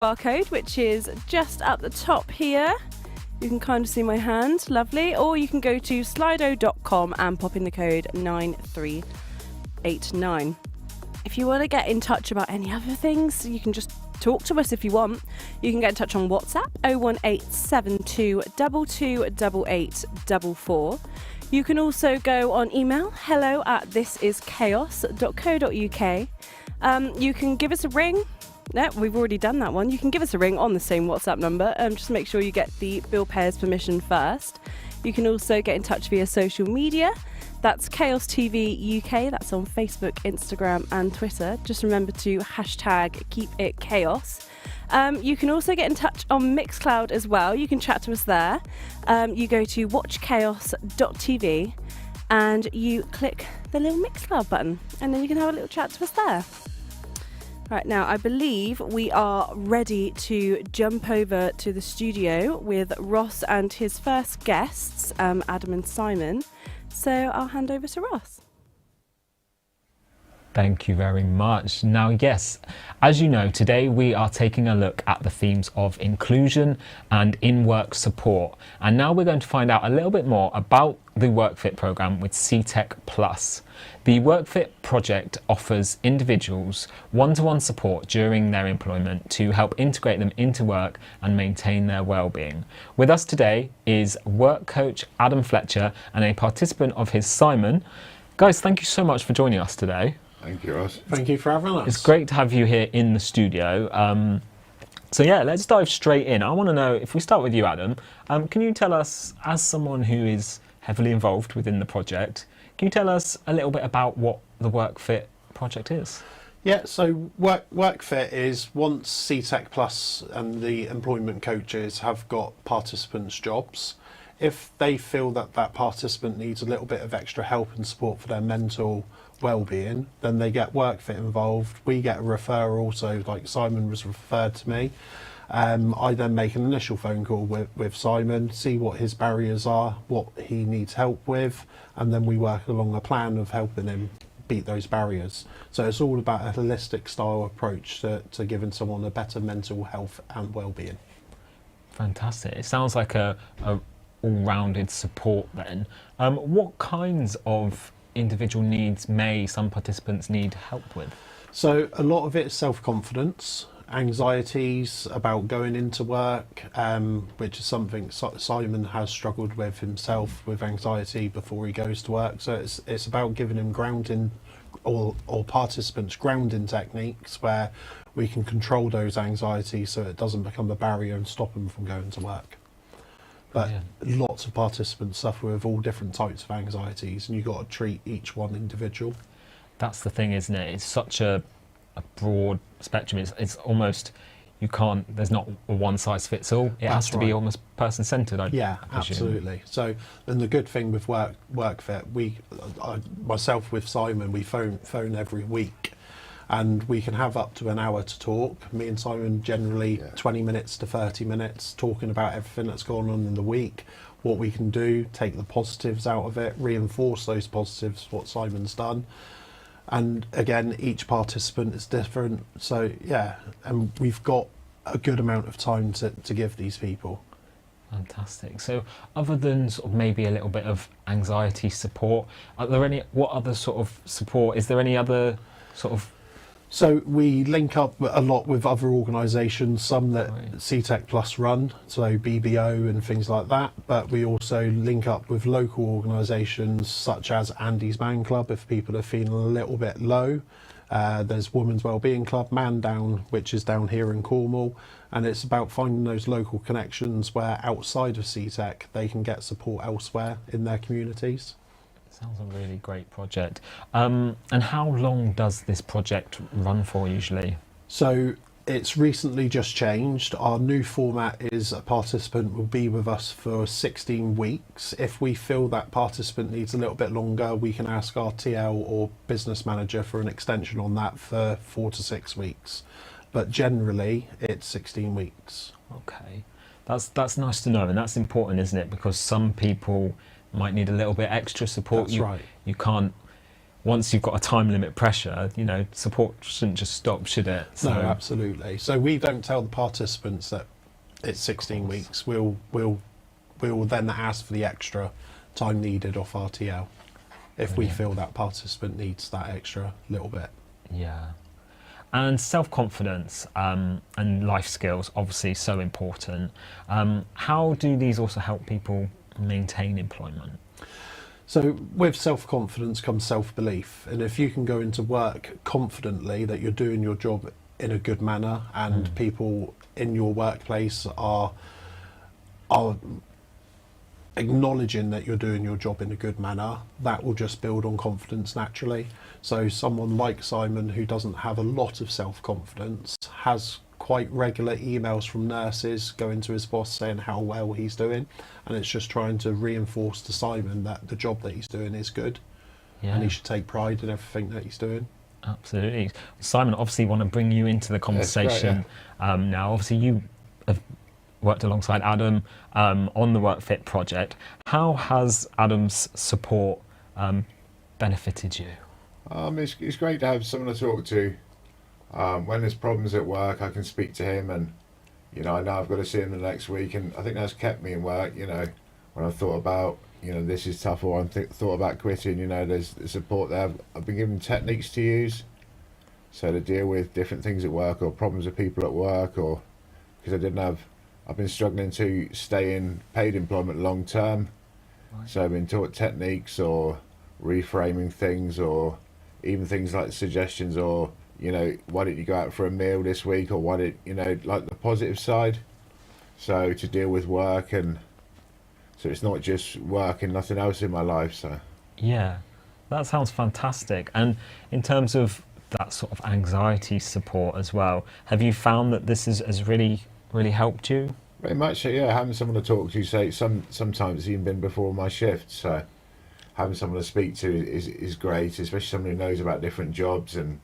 barcode, which is just at the top here. You can kind of see my hand, lovely. Or you can go to slido.com and pop in the code 9389. If you want to get in touch about any other things, you can just talk to us if you want. You can get in touch on WhatsApp 01872 228844. You can also go on email hello@thisischchaos.co.uk. You can give us a ring. No, we've already done that one. You can give us a ring on the same WhatsApp number. Just make sure you get the bill payer's permission first. You can also get in touch via social media. That's Chaos TV UK. That's on Facebook, Instagram and Twitter. Just remember to hashtag keep it chaos. You can also get in touch on Mixcloud as well. You can chat to us there. You go to watchchaos.tv and you click the little Mixcloud button and then you can have a little chat to us there. Right, now I believe we are ready to jump over to the studio with Ross and his first guests, Adam and Simon. So I'll hand over to Ross. Thank you very much. Now, yes, as you know, today we are taking a look at the themes of inclusion and in-work support. And now we're going to find out a little bit more about the WorkFit programme with CTEC Plus. The WorkFit project offers individuals one-to-one support during their employment to help integrate them into work and maintain their well-being. With us today is work coach Adam Fletcher and a participant of his, Simon. Guys, thank you so much for joining us today. Thank you, Ross. Thank you for having us. It's great to have you here in the studio. So yeah, let's dive straight in. I want to know, if we start with you, Adam, can you tell us, as someone who is heavily involved within the project, can you tell us a little bit about what the WorkFit project is? Yeah, so WorkFit is once CTEC Plus and the employment coaches have got participants' jobs, if they feel that that participant needs a little bit of extra help and support for their mental well-being, then they get WorkFit involved. We get a referral, so like Simon was referred to me. I then make an initial phone call with Simon, see what his barriers are, what he needs help with, and then we work along a plan of helping him beat those barriers. So it's all about a holistic style approach to giving someone a better mental health and well-being. Fantastic. It sounds like a all-rounded support then. What kinds of individual needs may some participants need help with? So a lot of it is self-confidence, anxieties about going into work, which is something Simon has struggled with himself, with anxiety before he goes to work. So it's about giving him grounding or participants grounding techniques where we can control those anxieties so it doesn't become a barrier and stop them from going to work. But lots of participants suffer with all different types of anxieties and you've got to treat each one individual. That's the thing, isn't it? It's such a broad spectrum. It's almost, you can't, there's not a one size fits all. It has to be almost person centered. Yeah, absolutely. So, and the good thing with WorkFit, myself with Simon, we phone every week. And we can have up to an hour to talk. Me and Simon generally 20 minutes to 30 minutes talking about everything that's gone on in the week, what we can do, take the positives out of it, reinforce those positives, what Simon's done. And again, each participant is different. So yeah, and we've got a good amount of time to give these people. Fantastic. So other than sort of maybe a little bit of anxiety support, what other sort of support, is there any other sort of? So we link up a lot with other organisations, some that CTEC Plus run, so BBO and things like that, but we also link up with local organisations such as Andy's Man Club if people are feeling a little bit low. There's Women's Wellbeing Club, Man Down, which is down here in Cornwall, and it's about finding those local connections where outside of CTEC they can get support elsewhere in their communities. Sounds a really great project. And how long does this project run for usually? So it's recently just changed. Our new format is a participant will be with us for 16 weeks. If we feel that participant needs a little bit longer, we can ask our TL or business manager for an extension on that for 4 to 6 weeks. But generally it's 16 weeks. Okay, that's nice to know, and that's important, isn't it? Because some people might need a little bit extra support. That's right. You can't once you've got a time limit pressure, you know, support shouldn't just stop, should it? So, No, absolutely. So we don't tell the participants that it's 16 weeks. We'll then ask for the extra time needed off RTL if we feel that participant needs that extra little bit. Yeah. And self-confidence and life skills, obviously so important. How do these also help people maintain employment? So with self-confidence comes self-belief, and if you can go into work confidently that you're doing your job in a good manner, and people in your workplace are acknowledging that you're doing your job in a good manner, that will just build on confidence naturally. So someone like Simon, who doesn't have a lot of self-confidence, has quite regular emails from nurses going to his boss saying how well he's doing, and it's just trying to reinforce to Simon that the job that he's doing is good, and he should take pride in everything that he's doing. Absolutely. Simon, obviously want to bring you into the conversation. Now, obviously you have worked alongside Adam on the WorkFit project. How has Adam's support benefited you? It's great to have someone to talk to. When there's problems at work, I can speak to him, and you know, I know I've got to see him the next week, and I think that's kept me in work. You know, when I've thought about, you know, this is tough, or thought about quitting, you know, there's support there. I've been given techniques to use, so to deal with different things at work or problems with people at work, or because I've been struggling to stay in paid employment long term. Right. So I've been taught techniques or reframing things, or even things like suggestions, or you know, why don't you go out for a meal this week, or why did you know, like the positive side, so to deal with work, and so it's not just work and nothing else in my life. So yeah, that sounds fantastic. And in terms of that sort of anxiety support as well, have you found that this has really helped you? Very much so, yeah. Having someone to talk to, say sometimes it's even been before my shift, so having someone to speak to is great, especially someone who knows about different jobs, and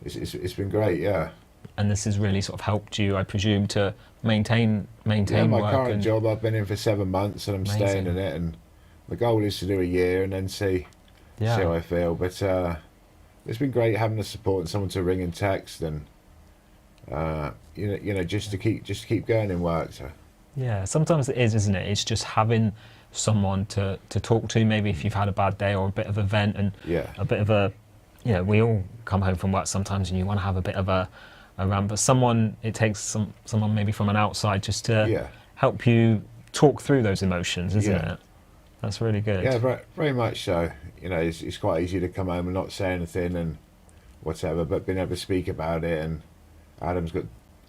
it's been great, yeah. And this has really sort of helped you, I presume, to maintain my work. Current job, I've been in for 7 months, and I'm staying in it, and the goal is to do a year and then see how I feel. But it's been great having the support and someone to ring and text, and you know, just to keep going in work. So yeah, sometimes it is, isn't it? It's just having someone to talk to, maybe if you've had a bad day or a bit of a vent, and a bit of a, you know, we all come home from work sometimes and you want to have a bit of a rant, but it takes someone maybe from an outside just to help you talk through those emotions, isn't it? That's really good. Yeah, very, very much so. You know, it's quite easy to come home and not say anything and whatever, but being able to speak about it, and Adam's got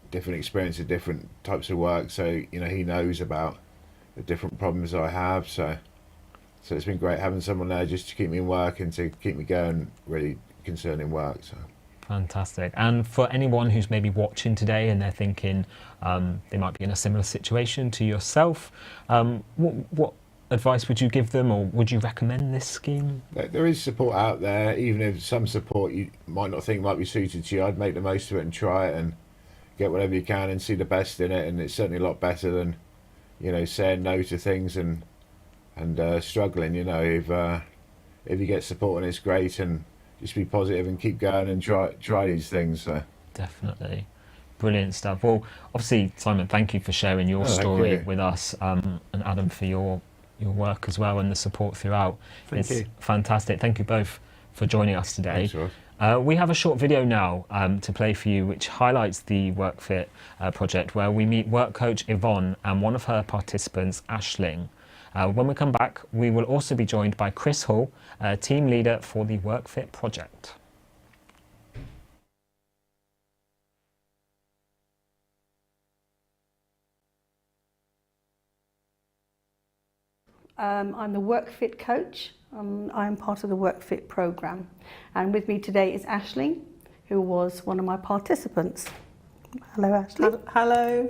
different experience of different types of work, so you know, he knows about the different problems I have, so it's been great having someone there just to keep me in work and to keep me going really concerning work. So fantastic. And for anyone who's maybe watching today and they're thinking they might be in a similar situation to yourself, what advice would you give them, or would you recommend this scheme? There is support out there, even if some support you might not think might be suited to you. I'd make the most of it and try it and get whatever you can and see the best in it, and it's certainly a lot better than, you know, saying no to things and struggling. You know, if you get support, and it's great, and just be positive and keep going and try these things. So definitely. Brilliant stuff. Well, obviously, Simon, thank you for sharing your story with us, and Adam for your work as well and the support throughout. Thank you. Fantastic. Thank you both for joining us today. Thanks, We have a short video now to play for you, which highlights the WorkFit project, where we meet work coach Yvonne and one of her participants, Aisling. When we come back, we will also be joined by Chris Hall, team leader for the WorkFit project. I'm the WorkFit coach. I'm part of the WorkFit program, and with me today is Aisling, who was one of my participants. Hello, Aisling. Hello.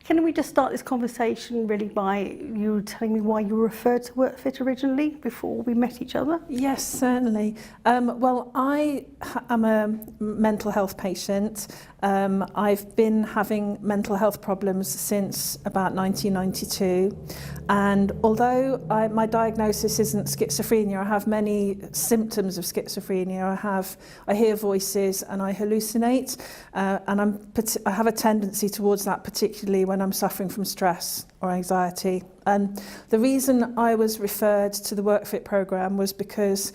Can we just start this conversation really by you telling me why you were referred to WorkFit originally before we met each other? Yes, certainly. Well, I I'm a mental health patient. I've been having mental health problems since about 1992, and although my diagnosis isn't schizophrenia, I have many symptoms of schizophrenia. I hear voices and I hallucinate, and I have a tendency towards that, particularly when I'm suffering from stress or anxiety. And the reason I was referred to the WorkFit programme was because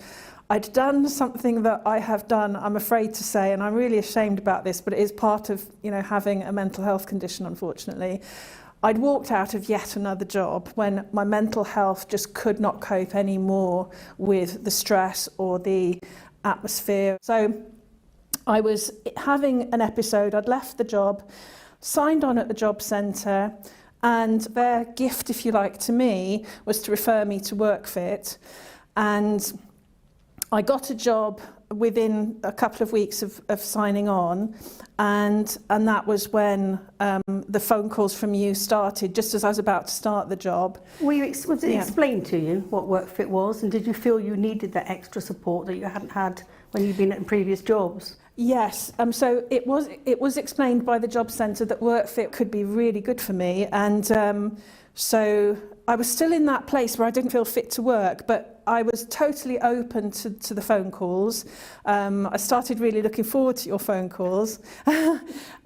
I'd done something that I have done, I'm afraid to say, and I'm really ashamed about this, but it is part of, having a mental health condition, unfortunately. I'd walked out of yet another job when my mental health just could not cope anymore with the stress or the atmosphere. So I was having an episode. I'd left the job, signed on at the job centre, and their gift, if you like, to me was to refer me to WorkFit. And I got a job within a couple of weeks of signing on, and that was when the phone calls from you started, just as I was about to start the job. Was it explained to you what WorkFit was, and did you feel you needed that extra support that you hadn't had when you'd been at previous jobs? Yes, so it was explained by the job centre that WorkFit could be really good for me, and so I was still in that place where I didn't feel fit to work, but I was totally open to the phone calls. I started really looking forward to your phone calls,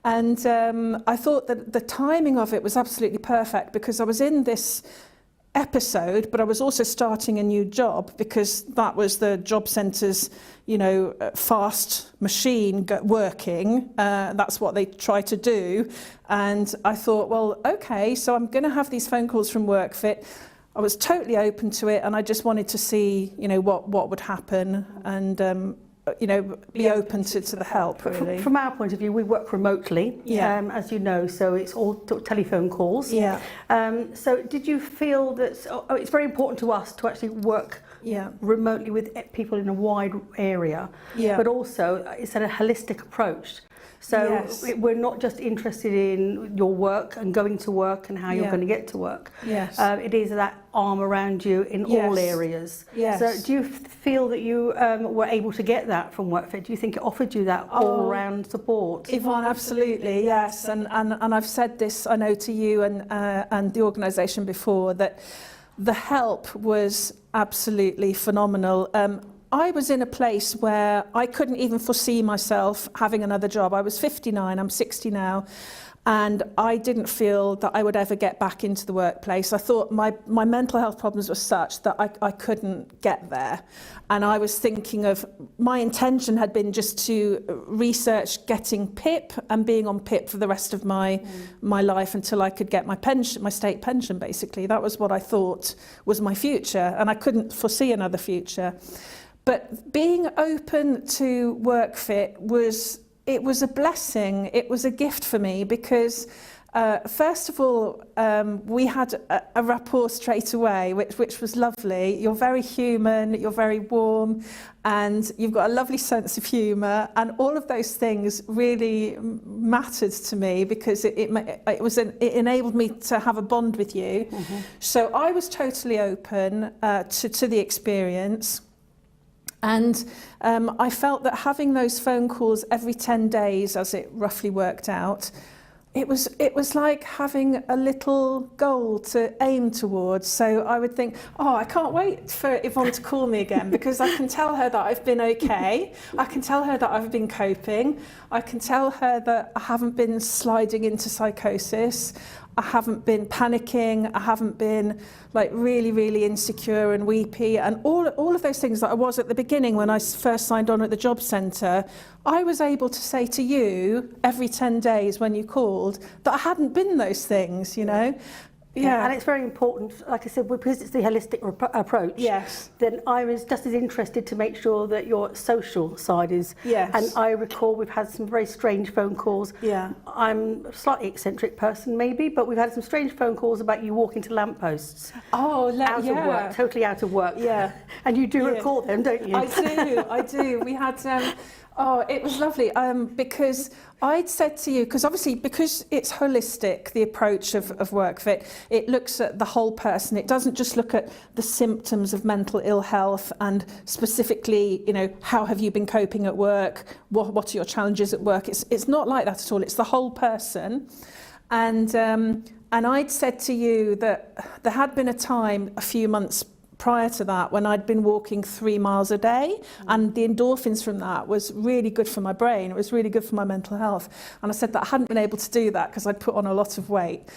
and I thought that the timing of it was absolutely perfect, because I was in this episode, but I was also starting a new job, because that was the job centre's, fast machine working. That's what they try to do. And I thought, well, okay, so I'm going to have these phone calls from WorkFit. I was totally open to it, and I just wanted to see, what would happen, and be open to the help, really. From our point of view, we work remotely, as you know, so it's all telephone calls. Yeah. So did you feel that it's very important to us to actually work remotely with people in a wide area, but also it's a holistic approach. So we're not just interested in your work and going to work and how you're going to get to work. Yes. It is that arm around you in all areas. Yes. So do you feel that you were able to get that from WorkFit? Do you think it offered you that all-round support? Yvonne, absolutely, yes. And I've said this, I know, to you and the organisation before, that the help was absolutely phenomenal. I was in a place where I couldn't even foresee myself having another job. I was 59, I'm 60 now, and I didn't feel that I would ever get back into the workplace. I thought my mental health problems were such that I couldn't get there. And I was thinking of, my intention had been just to research getting PIP and being on PIP for the rest of my life until I could get my pension, my state pension, basically. That was what I thought was my future, and I couldn't foresee another future. But being open to WorkFit was a blessing. It was a gift for me, because first of all, we had a rapport straight away, which was lovely. You're very human, you're very warm, and you've got a lovely sense of humour, and all of those things really mattered to me, because it enabled me to have a bond with you. Mm-hmm. So I was totally open to the experience. And I felt that having those phone calls every 10 days, as it roughly worked out, it was like having a little goal to aim towards. So I would think, I can't wait for Yvonne to call me again, because I can tell her that I've been okay. I can tell her that I've been coping. I can tell her that I haven't been sliding into psychosis. I haven't been panicking. I haven't been really, really insecure and weepy, and all of those things that I was at the beginning when I first signed on at the job centre. I was able to say to you every 10 days when you called that I hadn't been those things, Yeah. And it's very important, like I said, because it's the holistic approach. Yes. Then I was just as interested to make sure that your social side is. Yes. And I recall we've had some very strange phone calls. Yeah. I'm a slightly eccentric person, maybe, but we've had some strange phone calls about you walking to lampposts. Out of work, totally out of work. Yeah. And you do recall them, don't you? I do. We had Oh, it was lovely because I'd said to you, because obviously because it's holistic, the approach of WorkFit, it looks at the whole person. It doesn't just look at the symptoms of mental ill health and specifically, you know, how have you been coping at work? What are your challenges at work? It's not like that at all. It's the whole person. And I'd said to you that there had been a time a few months prior to that when I'd been walking 3 miles a day, and the endorphins from that was really good for my brain. It was really good for my mental health. And I said that I hadn't been able to do that because I'd put on a lot of weight.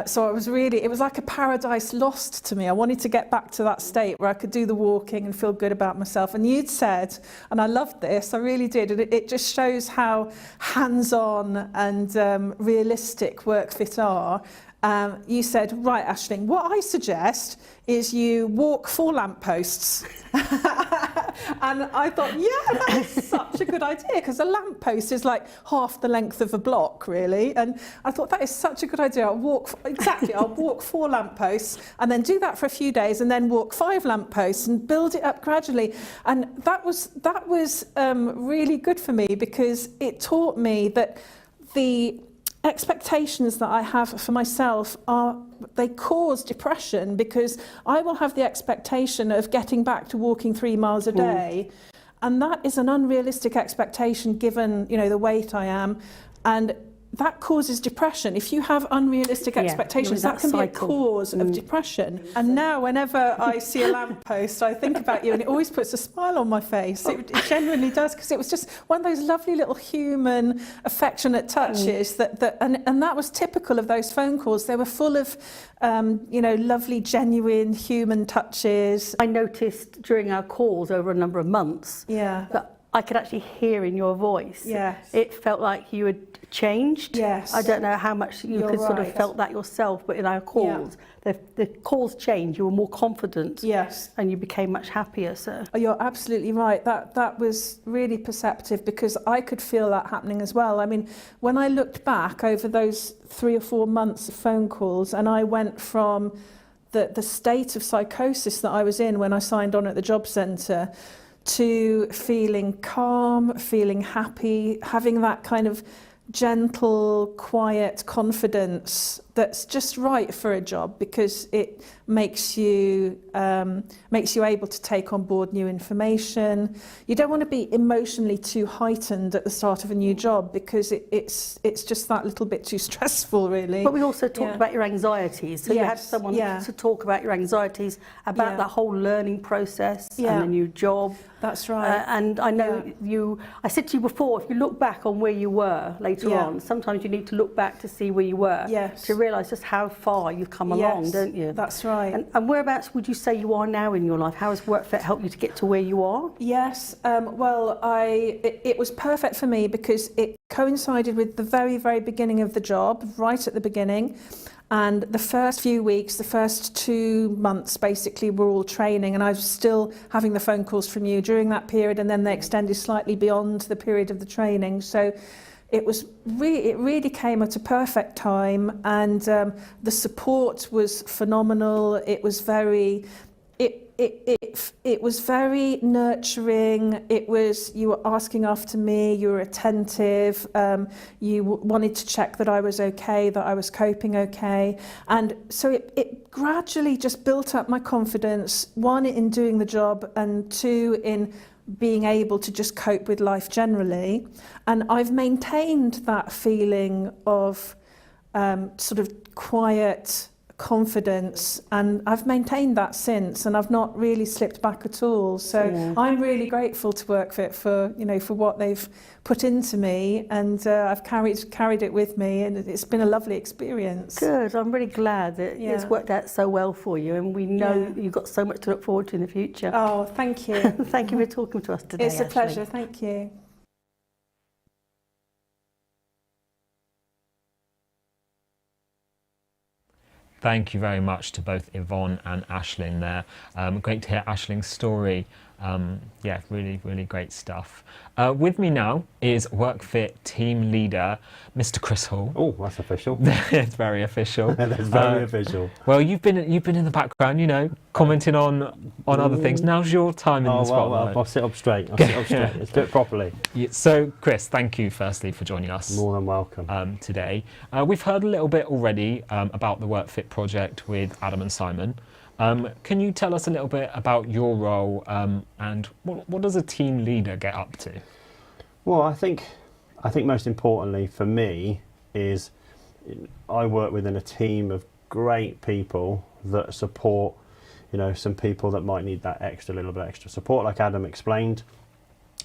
So it was like a paradise lost to me. I wanted to get back to that state where I could do the walking and feel good about myself. And you'd said, and I loved this, I really did, and it just shows how hands-on and realistic WorkFit are. You said, right, Aisling, what I suggest is you walk 4 lampposts. And I thought, yeah, that's such a good idea, because a lamppost is like half the length of a block, really. And I thought, that is such a good idea. I'll walk 4 lampposts and then do that for a few days and then walk 5 lampposts and build it up gradually. And that was really good for me, because it taught me that the expectations that I have for myself they cause depression, because I will have the expectation of getting back to walking 3 miles a day, and that is an unrealistic expectation given, you know, the weight I am, and that causes depression. If you have unrealistic expectations, that can be a cause of depression. And now whenever I see a lamppost, I think about you, and it always puts a smile on my face. It genuinely does, because it was just one of those lovely little human, affectionate touches and that was typical of those phone calls. They were full of, you know, lovely, genuine human touches. I noticed during our calls over a number of months that I could actually hear in your voice. Yes. It felt like you had changed. Yes. I don't know how much you could sort of felt that yourself, but in our calls, the calls changed. You were more confident. Yes. And you became much happier. So you're absolutely right. That was really perceptive, because I could feel that happening as well. I mean, when I looked back over those 3 or 4 months of phone calls, and I went from the state of psychosis that I was in when I signed on at the job centre to feeling calm, feeling happy, having that kind of gentle, quiet confidence that's just right for a job, because it makes you able to take on board new information. You don't want to be emotionally too heightened at the start of a new job, because it's just that little bit too stressful, really. But we also talked about your anxieties. So you had someone to talk about your anxieties, about that whole learning process and the new job. That's right. And I know I said to you before, if you look back on where you were later on, sometimes you need to look back to see where you were, to realise just how far you've come along, don't you? That's right. And whereabouts would you say you are now in your life? How has WorkFit helped you to get to where you are? Yes, well, it was perfect for me, because it coincided with the very, very beginning of the job, right at the beginning. And the first few weeks, the first 2 months basically were all training, and I was still having the phone calls from you during that period, and then they extended slightly beyond the period of the training. So it really came at a perfect time, and the support was phenomenal. It was very it was very nurturing. You were asking after me, you were attentive, you wanted to check that I was okay, that I was coping okay. And so it gradually just built up my confidence, 1, in doing the job, and 2, in being able to just cope with life generally. And I've maintained that feeling of sort of quiet confidence, and I've maintained that since, and I've not really slipped back at all. So I'm really grateful to WorkFit for what they've put into me, and I've carried it with me, and it's been a lovely experience. Good. I'm really glad that it's worked out so well for you, and we know you've got so much to look forward to in the future. Oh, thank you. Thank you for talking to us today. It's a Aisling. pleasure. Thank you. Thank you very much to both Yvonne and Aisling there. Great to hear Aisling's story. Yeah, really, really great stuff. With me now is WorkFit team leader, Mr. Chris Hall. Oh, that's official. It's very official. That's very official. Well, you've been in the background, you know, commenting on other things. Now's your time in the spotlight. I'll sit up straight. Let's do it properly. Yeah, so, Chris, thank you firstly for joining us. More than welcome. Today. We've heard a little bit already about the WorkFit project with Adam and Simon. Can you tell us a little bit about your role and what does a team leader get up to? Well, I think most importantly for me is I work within a team of great people that support, you know, some people that might need that little bit extra support, like Adam explained.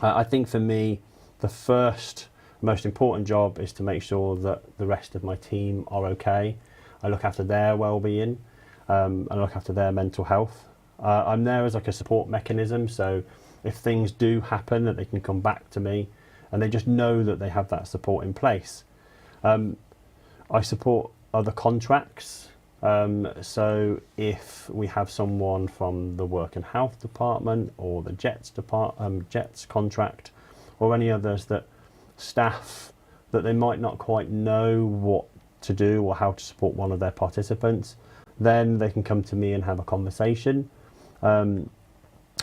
I think for me, the first most important job is to make sure that the rest of my team are okay. I look after their well-being. And look after their mental health. I'm there as like a support mechanism, so if things do happen that they can come back to me and they just know that they have that support in place. I support other contracts, so if we have someone from the work and health department or the Jets contract or any others that staff that they might not quite know what to do or how to support one of their participants, then they can come to me and have a conversation, and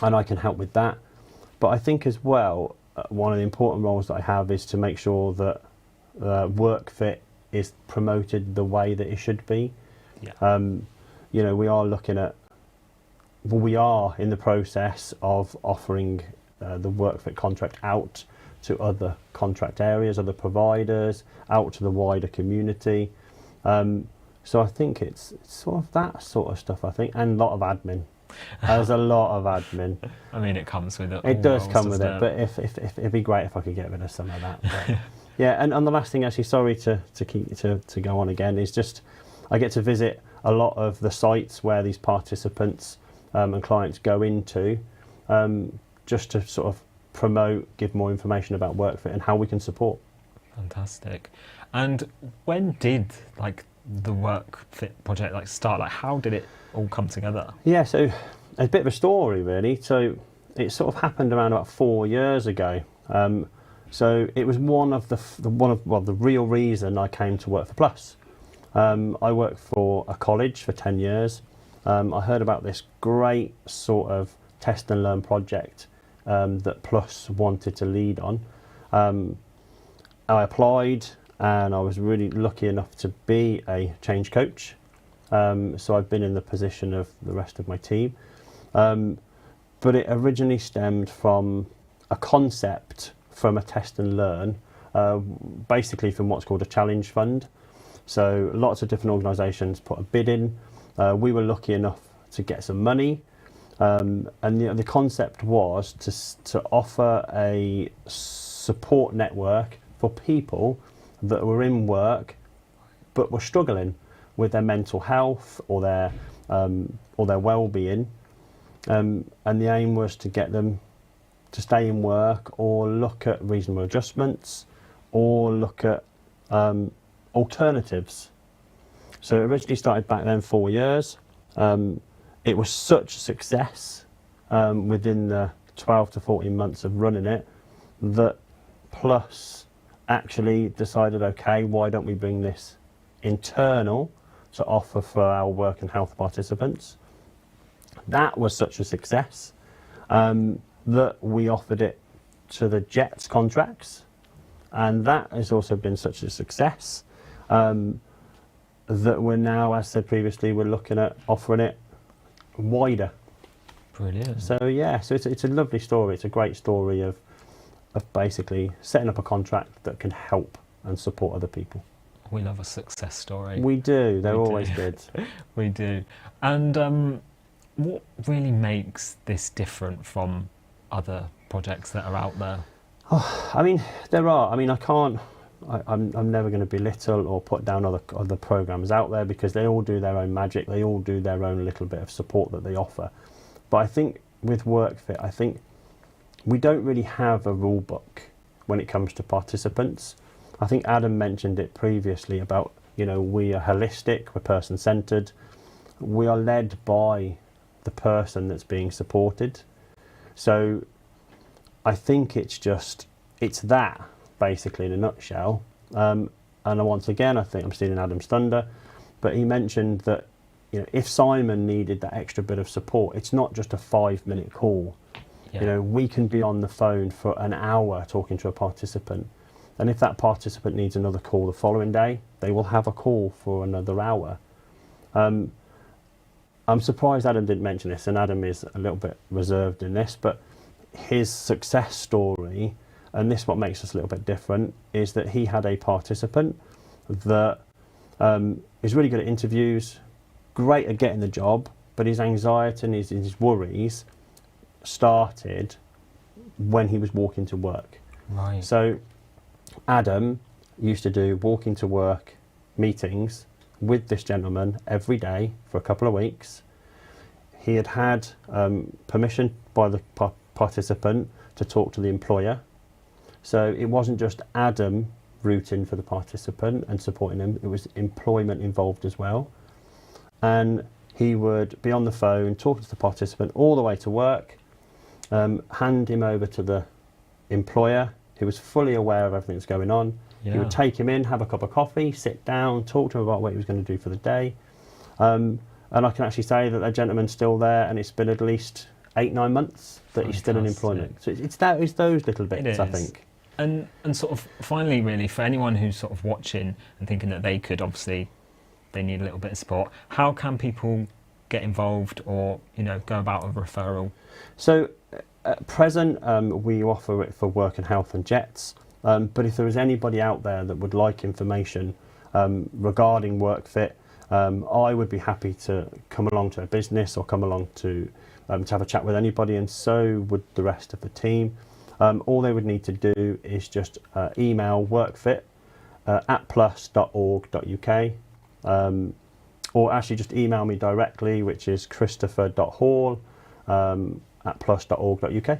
I can help with that. But I think as well, one of the important roles that I have is to make sure that WorkFit is promoted the way that it should be. Yeah. You know, we are in the process of offering the WorkFit contract out to other contract areas, other providers, out to the wider community. So I think it's sort of that sort of stuff, I think, and a lot of admin. There's a lot of admin. I mean, it comes with it. It does come with it, but if it'd be great if I could get rid of some of that. But yeah, and the last thing, actually, sorry to go on again, is just I get to visit a lot of the sites where these participants and clients go into, just to sort of promote, give more information about WorkFit and how we can support. Fantastic. And when did the WorkFit project start? How did it all come together? Yeah, so a bit of a story really. So it sort of happened around about 4 years ago. So it was one of the real reason I came to work for Plus. I worked for a college for 10 years. I heard about this great sort of test and learn project that Plus wanted to lead on. I applied, and I was really lucky enough to be a change coach. So I've been in the position of the rest of my team. But it originally stemmed from a concept from a test and learn, basically from what's called a challenge fund. So lots of different organisations put a bid in. We were lucky enough to get some money. And the concept was to offer a support network for people that were in work but were struggling with their mental health or their well-being, and the aim was to get them to stay in work or look at reasonable adjustments or look at alternatives. So it originally started back then 4 years. It was such a success within the 12 to 14 months of running it that Plus actually decided, okay, why don't we bring this internal to offer for our work and health participants? That was such a success that we offered it to the Jets contracts, and that has also been such a success that we're now, as said previously, we're looking at offering it wider. Brilliant. So yeah, so it's a lovely story. It's a great story of basically setting up a contract that can help and support other people. We love a success story. We do. They're always good. We do. And what really makes this different from other projects that are out there? Oh, I mean, there are. I mean, I'm never going to belittle or put down other programs out there because they all do their own magic. They all do their own little bit of support that they offer. But I think with WorkFit, I think we don't really have a rule book when it comes to participants. I think Adam mentioned it previously about, you know, we are holistic, we're person-centred. We are led by the person that's being supported. So I think it's that basically in a nutshell. And once again, I think I'm stealing Adam's thunder, but he mentioned that, you know, if Simon needed that extra bit of support, it's not just a 5-minute call. Yeah. You know, we can be on the phone for an hour talking to a participant. And if that participant needs another call the following day, they will have a call for another hour. I'm surprised Adam didn't mention this, and Adam is a little bit reserved in this, but his success story, and this is what makes us a little bit different, is that he had a participant that is really good at interviews, great at getting the job, but his anxiety and his worries started when he was walking to work. Right. So Adam used to do walking to work meetings with this gentleman every day for a couple of weeks. He had permission by the participant to talk to the employer. So it wasn't just Adam rooting for the participant and supporting him, it was employment involved as well. And he would be on the phone talking to the participant all the way to work, hand him over to the employer who was fully aware of everything that's going on. Yeah. He would take him in, have a cup of coffee, sit down, talk to him about what he was going to do for the day. And I can actually say that gentleman's still there, and it's been at least 8-9 months that he's still in employment. So it's those little bits, I think. And sort of finally, really, for anyone who's sort of watching and thinking that they could obviously, they need a little bit of support, how can people get involved or, you know, go about a referral? So at present, we offer it for work and health and jets. But if there is anybody out there that would like information regarding WorkFit, I would be happy to come along to a business or come along to have a chat with anybody, and so would the rest of the team. All they would need to do is just email workfit at plus.org.uk, or actually just email me directly, which is christopher.hall at plus.org.uk,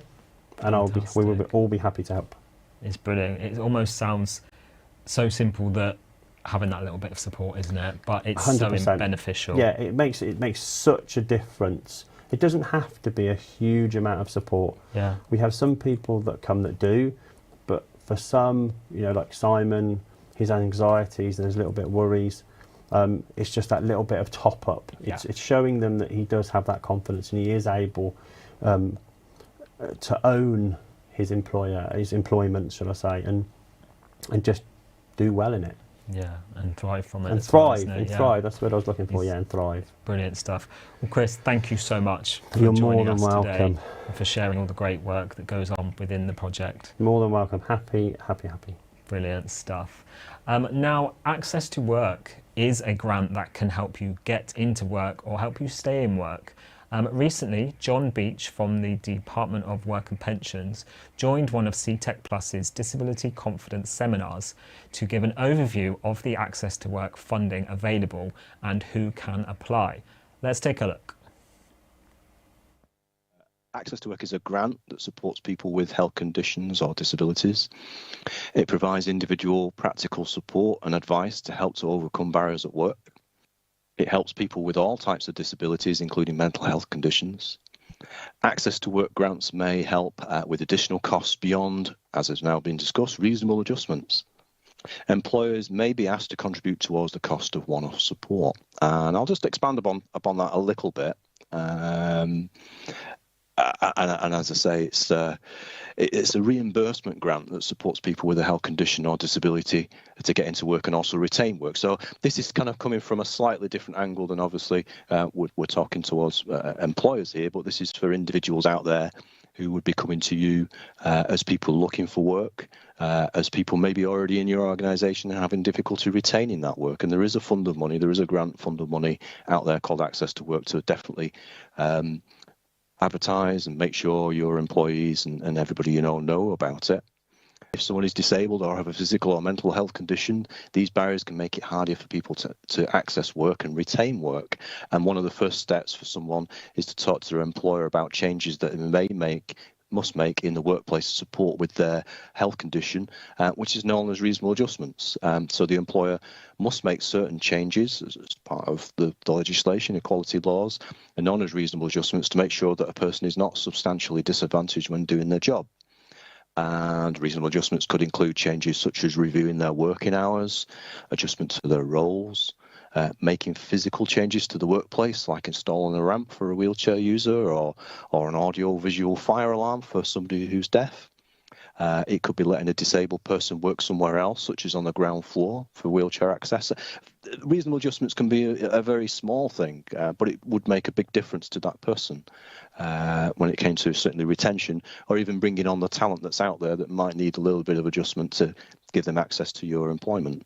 and we will all be happy to help. It's brilliant. It almost sounds so simple that having that little bit of support, isn't it? But it's 100%. So beneficial. Yeah, it makes such a difference. It doesn't have to be a huge amount of support. Yeah. We have some people that come that do, but for some, you know, like Simon, his anxieties and his little bit of worries, it's just that little bit of top up. Yeah. It's showing them that he does have that confidence and he is able to own his employment, shall I say, and just do well in it. Yeah, and thrive from it. And thrive. That's what I was looking for. And thrive. Brilliant stuff. Well, Chris, thank you so much for You're joining more than us welcome. today and for sharing all the great work that goes on within the project. More than welcome. Happy. Brilliant stuff. Now, Access to Work is a grant that can help you get into work or help you stay in work. Recently, John Beach from the Department of Work and Pensions joined one of CTEC Plus's Disability Confidence seminars to give an overview of the Access to Work funding available and who can apply. Let's take a look. Access to Work is a grant that supports people with health conditions or disabilities. It provides individual practical support and advice to help to overcome barriers at work. It helps people with all types of disabilities, including mental health conditions. Access to Work grants may help with additional costs beyond, as has now been discussed, reasonable adjustments. Employers may be asked to contribute towards the cost of one-off support. And I'll just expand upon that a little bit. And as I say, it's a reimbursement grant that supports people with a health condition or disability to get into work and also retain work. So this is kind of coming from a slightly different angle than obviously we're talking towards employers here, but this is for individuals out there who would be coming to you as people looking for work, as people maybe already in your organisation and having difficulty retaining that work. And there is a fund of money, there is a grant fund of money out there called Access to Work to definitely advertise and make sure your employees and everybody you know about it. If someone is disabled or have a physical or mental health condition, these barriers can make it harder for people to access work and retain work. And one of the first steps for someone is to talk to their employer about changes that they may make must make in the workplace to support with their health condition, which is known as reasonable adjustments. So the employer must make certain changes as part of the legislation, equality laws, and known as reasonable adjustments to make sure that a person is not substantially disadvantaged when doing their job. And reasonable adjustments could include changes such as reviewing their working hours, adjustment to their roles, making physical changes to the workplace, like installing a ramp for a wheelchair user or an audio-visual fire alarm for somebody who's deaf. It could be letting a disabled person work somewhere else, such as on the ground floor for wheelchair access. Reasonable adjustments can be a very small thing, but it would make a big difference to that person when it came to certainly retention, or even bringing on the talent that's out there that might need a little bit of adjustment to give them access to your employment.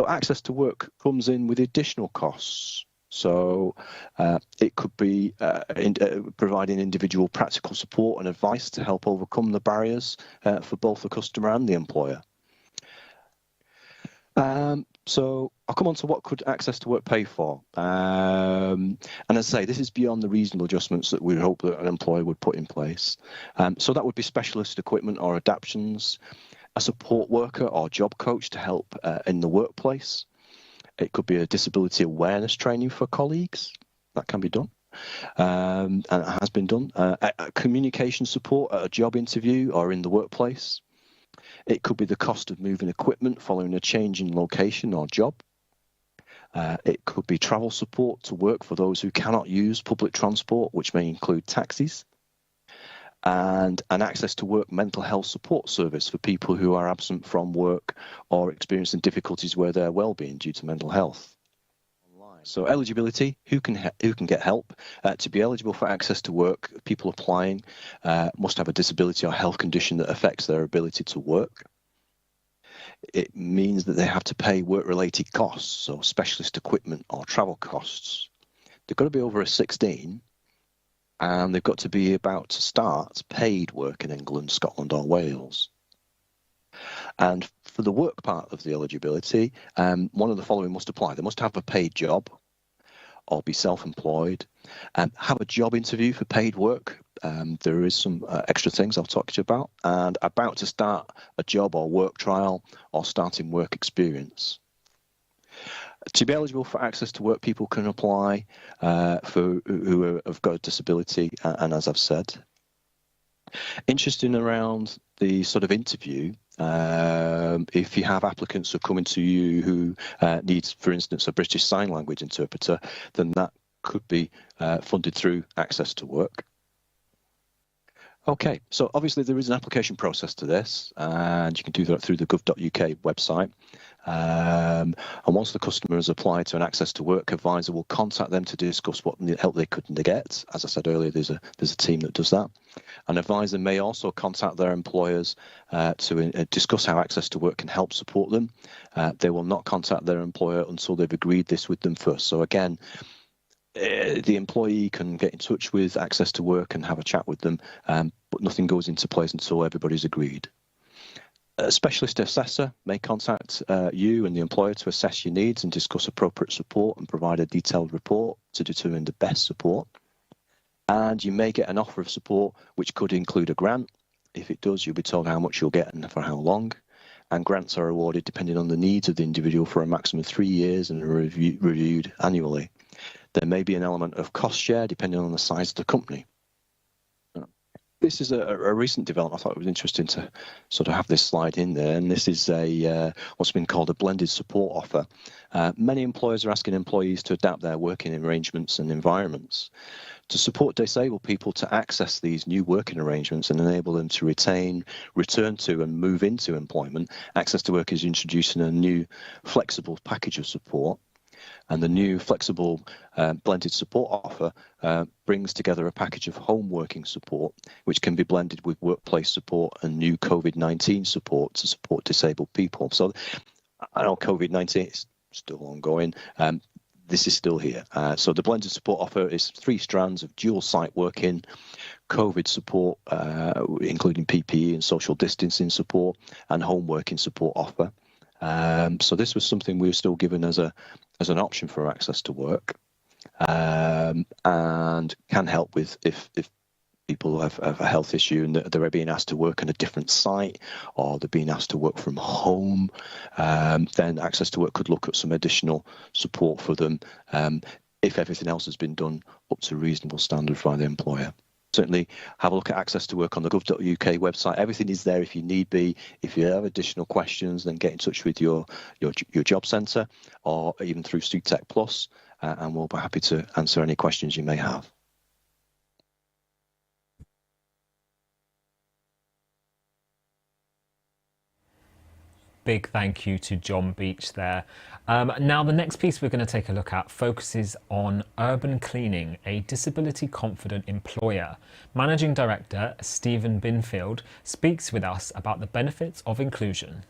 So access to work comes in with additional costs. So it could be providing individual practical support and advice to help overcome the barriers for both the customer and the employer. So I'll come on to what could access to work pay for. And as I say, this is beyond the reasonable adjustments that we hope that an employer would put in place. So that would be specialist equipment or adaptations, a support worker or job coach to help in the workplace. It could be a disability awareness training for colleagues. That can be done, and it has been done. A communication support at a job interview or in the workplace. It could be the cost of moving equipment following a change in location or job. It could be travel support to work for those who cannot use public transport, which may include taxis. And an access to work mental health support service for people who are absent from work or experiencing difficulties with their well-being due to mental health. So eligibility, who can get help? To be eligible for access to work, people applying must have a disability or health condition that affects their ability to work. It means that they have to pay work-related costs, so specialist equipment or travel costs. They've got to be over 16. And they've got to be about to start paid work in England, Scotland or Wales. And for the work part of the eligibility, one of the following must apply. They must have a paid job or be self-employed, have a job interview for paid work. There is some extra things I'll talk to you about, and about to start a job or work trial or starting work experience. To be eligible for access to work, people can apply for who have got a disability, and as I've said. Interesting around the sort of interview, if you have applicants who are coming to you who need, for instance, a British Sign Language interpreter, then that could be funded through access to work. Okay, so obviously there is an application process to this, and you can do that through the gov.uk website. And once the customer has applied to an access to work, advisor will contact them to discuss what help they couldn't get. As I said earlier, there's a team that does that. An advisor may also contact their employers to discuss how access to work can help support them. They will not contact their employer until they've agreed this with them first. So again, the employee can get in touch with access to work and have a chat with them, but nothing goes into place until everybody's agreed. A specialist assessor may contact you and the employer to assess your needs and discuss appropriate support and provide a detailed report to determine the best support. And you may get an offer of support, which could include a grant. If it does, you'll be told how much you'll get and for how long. And grants are awarded depending on the needs of the individual for a maximum of 3 years and are reviewed annually. There may be an element of cost share depending on the size of the company. This is a recent development. I thought it was interesting to sort of have this slide in there. And this is what's been called a blended support offer. Many employers are asking employees to adapt their working arrangements and environments to support disabled people to access these new working arrangements and enable them to retain, return to and move into employment. Access to Work is introducing a new flexible package of support. And the new flexible blended support offer brings together a package of home working support, which can be blended with workplace support and new COVID-19 support to support disabled people. So I know COVID-19 is still ongoing. This is still here. So the blended support offer is 3 strands of dual site working, COVID support, including PPE and social distancing support, and home working support offer. So this was something we were still given as an option for access to work, and can help with if people have a health issue and they're being asked to work on a different site, or they're being asked to work from home, then Access to Work could look at some additional support for them if everything else has been done up to reasonable standards by the employer. Certainly have a look at Access to Work on the gov.uk website. Everything is there if you need be. If you have additional questions, then get in touch with your job centre, or even through CTEC Plus, and we'll be happy to answer any questions you may have. Big thank you to John Beach there. Now the next piece we're going to take a look at focuses on Urban Cleaning, a disability confident employer. Managing Director Stephen Binfield speaks with us about the benefits of inclusion.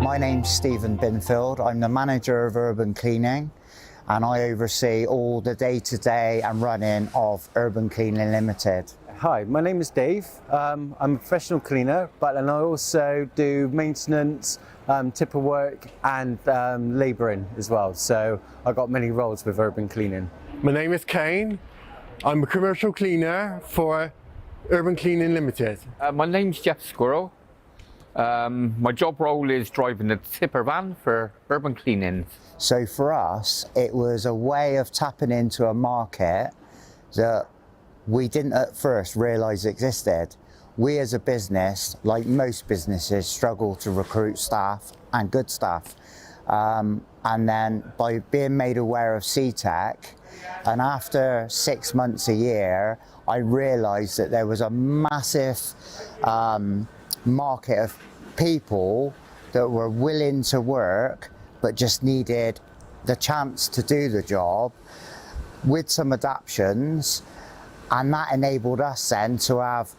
My name's Stephen Binfield. I'm the manager of Urban Cleaning, and I oversee all the day-to-day and running of Urban Cleaning Limited. Hi, my name is Dave. I'm a professional cleaner, but then I also do maintenance, tipper work and labouring as well. So I've got many roles with Urban Cleaning. My name is Kane. I'm a commercial cleaner for Urban Cleaning Limited. My name's Jeff Squirrel. My job role is driving the tipper van for Urban Cleaning. So for us, it was a way of tapping into a market that we didn't at first realise existed. We as a business, like most businesses, struggle to recruit staff and good staff. And then by being made aware of CTEC, and after 6 months a year, I realised that there was a massive market of people that were willing to work but just needed the chance to do the job with some adaptations, and that enabled us then to have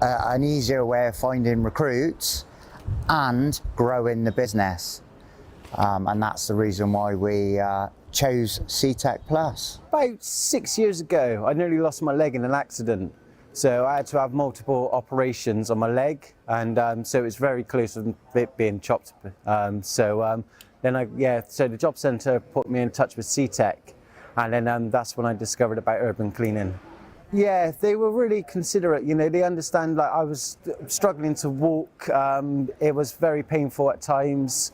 an easier way of finding recruits and growing the business, and that's the reason why we chose CTEC Plus. About 6 years ago, I nearly lost my leg in an accident. So I had to have multiple operations on my leg, and so it's very close to it being chopped. So the job centre put me in touch with CTEC, and then that's when I discovered about Urban Cleaning. Yeah, they were really considerate. You know, they understand. Like, I was struggling to walk. It was very painful at times.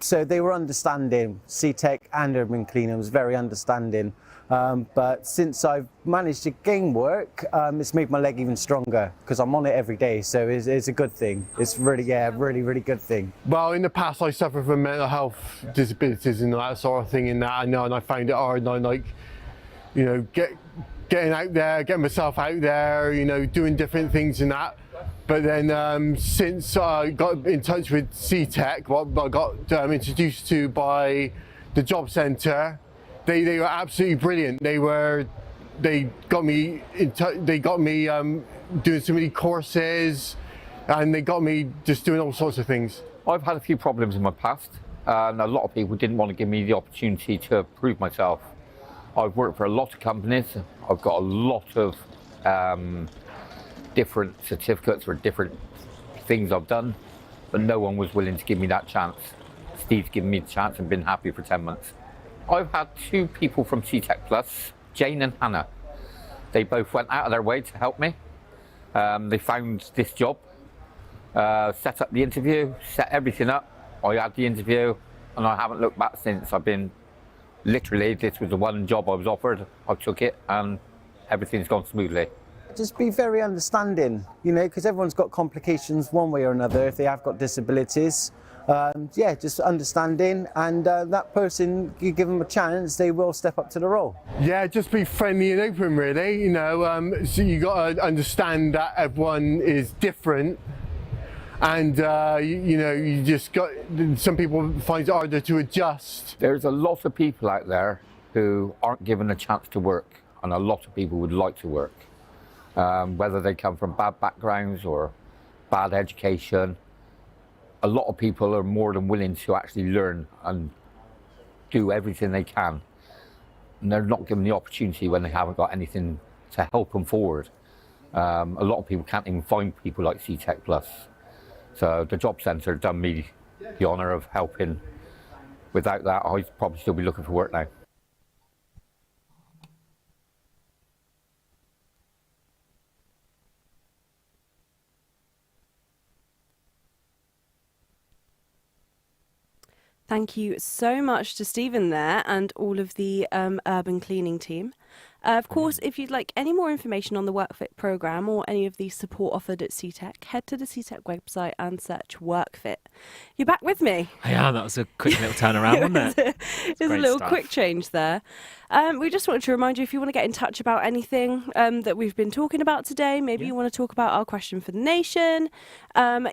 So they were understanding. CTEC and Urban Cleaning was very understanding. But since I've managed to gain work, it's made my leg even stronger because I'm on it every day. So it's a good thing. It's really good thing. Well, in the past, I suffered from mental health disabilities and that sort of thing. And I found it hard. And I like, you know, getting out there, getting myself out there, you know, doing different things and that. But then since I got in touch with CTEC, what I got introduced to by the job centre, they were absolutely brilliant. They got me doing so many courses, and they got me just doing all sorts of things. I've had a few problems in my past, and a lot of people didn't want to give me the opportunity to prove myself. I've worked for a lot of companies. I've got a lot of different certificates for different things I've done, but no one was willing to give me that chance. Steve's given me the chance and been happy for 10 months. I've had 2 people from CTEC Plus, Jane and Hannah. They both went out of their way to help me. They found this job, set up the interview, set everything up. I had the interview, and I haven't looked back since. This was the one job I was offered. I took it, and everything's gone smoothly. Just be very understanding, you know, because everyone's got complications one way or another if they have got disabilities. Just understanding, and that person, you give them a chance, they will step up to the role. Yeah, just be friendly and open, really. You know, so you got to understand that everyone is different, and you just got. Some people find it harder to adjust. There's a lot of people out there who aren't given a chance to work, and a lot of people would like to work, whether they come from bad backgrounds or bad education. A lot of people are more than willing to actually learn and do everything they can. And they're not given the opportunity when they haven't got anything to help them forward. A lot of people can't even find people like CTEC Plus. So the job centre done me the honour of helping. Without that, I'd probably still be looking for work now. Thank you so much to Stephen there and all of the urban cleaning team. Of course, if you'd like any more information on the WorkFit programme or any of the support offered at CTEC, head to the CTEC website and search WorkFit. You're back with me. Yeah, that was a quick little turnaround, wasn't it? It was a little quick change there. We just wanted to remind you, if you want to get in touch about anything that we've been talking about today, maybe you want to talk about our question for the nation,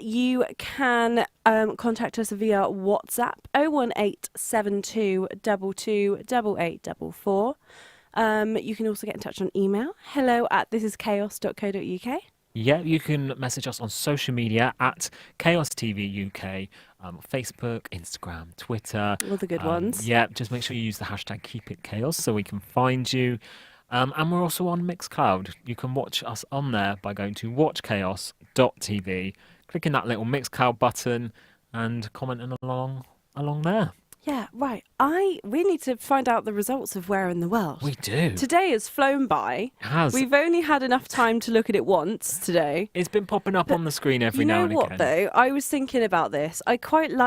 you can contact us via WhatsApp 01872 22 8844. You can also get in touch on email, hello@thisischaos.co.uk. Yeah, you can message us on social media at Chaos TV UK, Facebook, Instagram, Twitter. All the good ones. Yeah, just make sure you use the hashtag KeepItChaos so we can find you. And we're also on Mixcloud. You can watch us on there by going to watchchaos.tv, clicking that little Mixcloud button and commenting along there. Yeah, right. We need to find out the results of Where in the World. We do. Today has flown by. It has. We've only had enough time to look at it once today. It's been popping up on the screen every now and again. You know what, though? I was thinking about this. I quite like